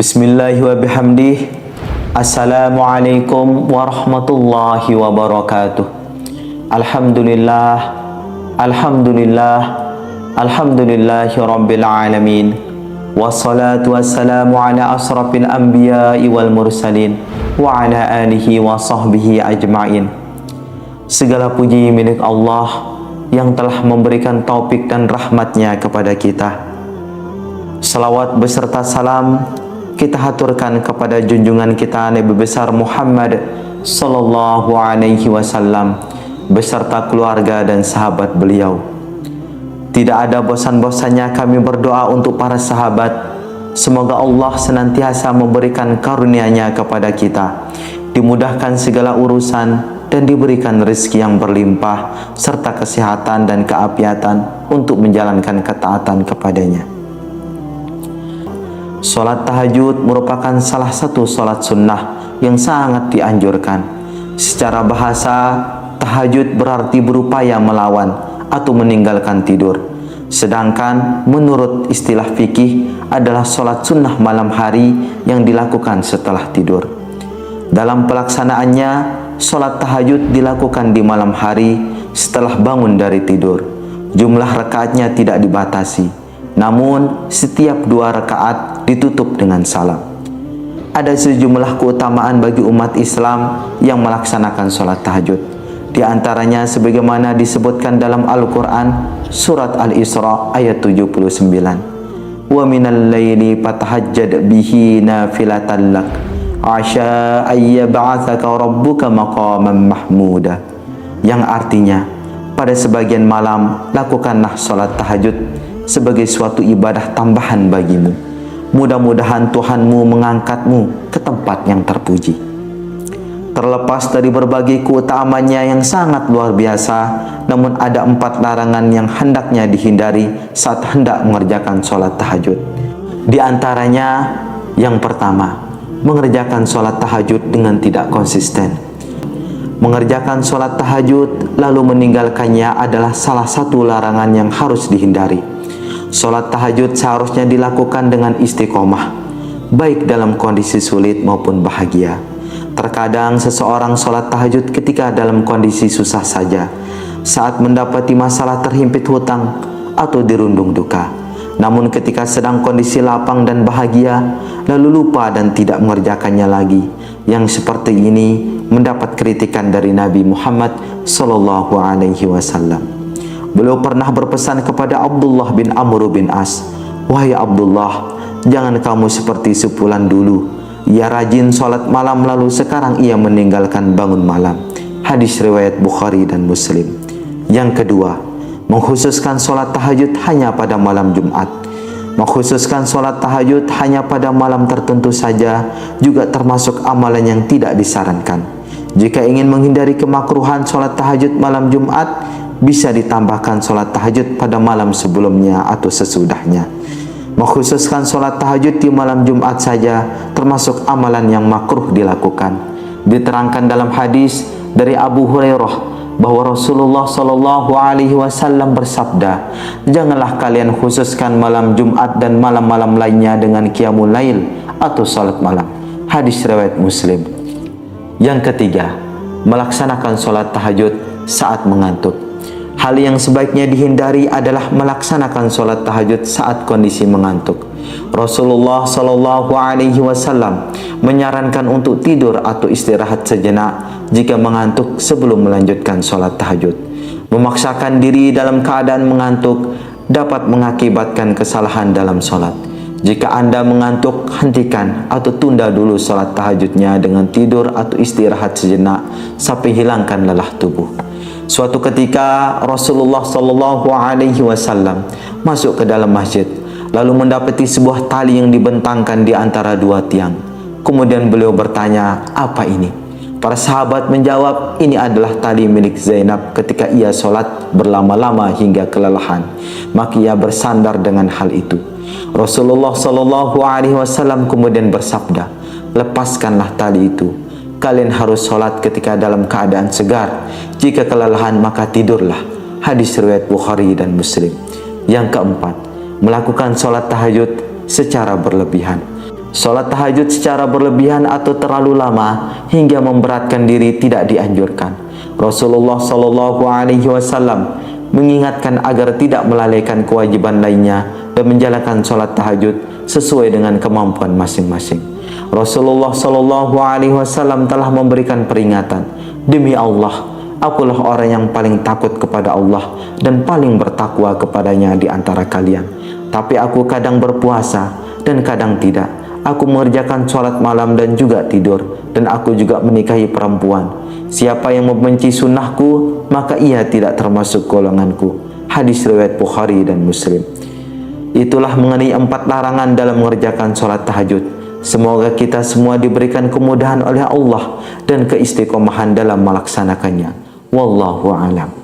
Bismillahi wa bihamdih. Assalamualaikum warahmatullahi wabarakatuh. Alhamdulillah, Alhamdulillah, Alhamdulillahi rabbil alamin. Wassalatu wassalamu ala asrafil anbiya'i wal mursalin wa ala alihi wa sahbihi ajma'in. Segala puji milik Allah yang telah memberikan taufik dan rahmatnya kepada kita. Salawat beserta salam kita haturkan kepada junjungan kita Nabi besar Muhammad sallallahu alaihi wasallam beserta keluarga dan sahabat beliau. Tidak ada bosan-bosannya kami berdoa untuk para sahabat. Semoga Allah senantiasa memberikan karunia-Nya kepada kita, dimudahkan segala urusan dan diberikan rezeki yang berlimpah serta kesehatan dan keapiatan untuk menjalankan ketaatan kepadanya. Salat tahajud merupakan salah satu salat sunnah yang sangat dianjurkan. Secara bahasa, tahajud berarti berupaya melawan atau meninggalkan tidur. Sedangkan menurut istilah fikih adalah salat sunnah malam hari yang dilakukan setelah tidur. Dalam pelaksanaannya, salat tahajud dilakukan di malam hari setelah bangun dari tidur. Jumlah rakaatnya tidak dibatasi. Namun, setiap 2 rakaat ditutup dengan salam. Ada sejumlah keutamaan bagi umat Islam yang melaksanakan sholat tahajud. Di antaranya sebagaimana disebutkan dalam Al-Quran, surat Al-Isra ayat 79. Wa minal layli fatahajjad bihi nafilatan lak, asya ayyab'athaka rabbuka maqaman mahmuda. Yang artinya, pada sebagian malam lakukanlah sholat tahajud sebagai suatu ibadah tambahan bagimu. Mudah-mudahan Tuhanmu mengangkatmu ke tempat yang terpuji. Terlepas dari berbagai keutamanya yang sangat luar biasa, namun ada 4 larangan yang hendaknya dihindari saat hendak mengerjakan sholat tahajud. Di antaranya, yang pertama, mengerjakan sholat tahajud dengan tidak konsisten. Mengerjakan sholat tahajud lalu meninggalkannya adalah salah satu larangan yang harus dihindari. Sholat tahajud seharusnya dilakukan dengan istiqomah, baik dalam kondisi sulit maupun bahagia. Terkadang seseorang sholat tahajud ketika dalam kondisi susah saja, saat mendapati masalah terhimpit hutang atau dirundung duka. Namun ketika sedang kondisi lapang dan bahagia, lalu lupa dan tidak mengerjakannya lagi. Yang seperti ini mendapat kritikan dari Nabi Muhammad sallallahu alaihi wasallam. Beliau pernah berpesan kepada Abdullah bin Amr bin As, "Wahai Abdullah, jangan kamu seperti sepulan dulu. Ia rajin sholat malam lalu sekarang ia meninggalkan bangun malam." Hadis riwayat Bukhari dan Muslim. Yang kedua, mengkhususkan sholat tahajud hanya pada malam Jumat. Mengkhususkan sholat tahajud hanya pada malam tertentu saja juga termasuk amalan yang tidak disarankan. Jika ingin menghindari kemakruhan sholat tahajud malam Jumat, bisa ditambahkan sholat tahajud pada malam sebelumnya atau sesudahnya. Mengkhususkan sholat tahajud di malam Jumat saja termasuk amalan yang makruh dilakukan. Diterangkan dalam hadis dari Abu Hurairah bahwa Rasulullah Shallallahu Alaihi Wasallam bersabda, "Janganlah kalian khususkan malam Jumat dan malam-malam lainnya dengan qiyamul lail atau sholat malam." Hadis riwayat Muslim. Yang ketiga, melaksanakan sholat tahajud saat mengantuk. Hal yang sebaiknya dihindari adalah melaksanakan sholat tahajud saat kondisi mengantuk. Rasulullah Shallallahu Alaihi Wasallam menyarankan untuk tidur atau istirahat sejenak jika mengantuk sebelum melanjutkan sholat tahajud. Memaksakan diri dalam keadaan mengantuk dapat mengakibatkan kesalahan dalam sholat. Jika Anda mengantuk, hentikan atau tunda dulu sholat tahajudnya dengan tidur atau istirahat sejenak sampai hilangkan lelah tubuh. Suatu ketika Rasulullah Shallallahu Alaihi Wasallam masuk ke dalam masjid, lalu mendapati sebuah tali yang dibentangkan di antara 2 tiang. Kemudian beliau bertanya, "Apa ini?" Para sahabat menjawab, "Ini adalah tali milik Zainab ketika ia sholat berlama-lama hingga kelelahan, maka ia bersandar dengan hal itu." Rasulullah Shallallahu Alaihi Wasallam kemudian bersabda, "Lepaskanlah tali itu. Kalian harus sholat ketika dalam keadaan segar. Jika kelelahan maka tidurlah." Hadis riwayat Bukhari dan Muslim. Yang keempat, melakukan sholat tahajud secara berlebihan. Sholat tahajud secara berlebihan atau terlalu lama hingga memberatkan diri tidak dianjurkan. Rasulullah Shallallahu Alaihi Wasallam mengingatkan agar tidak melalaikan kewajiban lainnya dan menjalankan sholat tahajud sesuai dengan kemampuan masing-masing. Rasulullah Shallallahu Alaihi Wasallam telah memberikan peringatan, demi Allah, akulah orang yang paling takut kepada Allah dan paling bertakwa kepadanya di antara kalian. Tapi aku kadang berpuasa dan kadang tidak. Aku mengerjakan sholat malam dan juga tidur, dan aku juga menikahi perempuan. Siapa yang membenci sunnahku, maka ia tidak termasuk golonganku. Hadis riwayat Bukhari dan Muslim. Itulah mengenai 4 larangan dalam mengerjakan sholat tahajud. Semoga kita semua diberikan kemudahan oleh Allah dan keistiqomahan dalam melaksanakannya. Wallahu a'lam.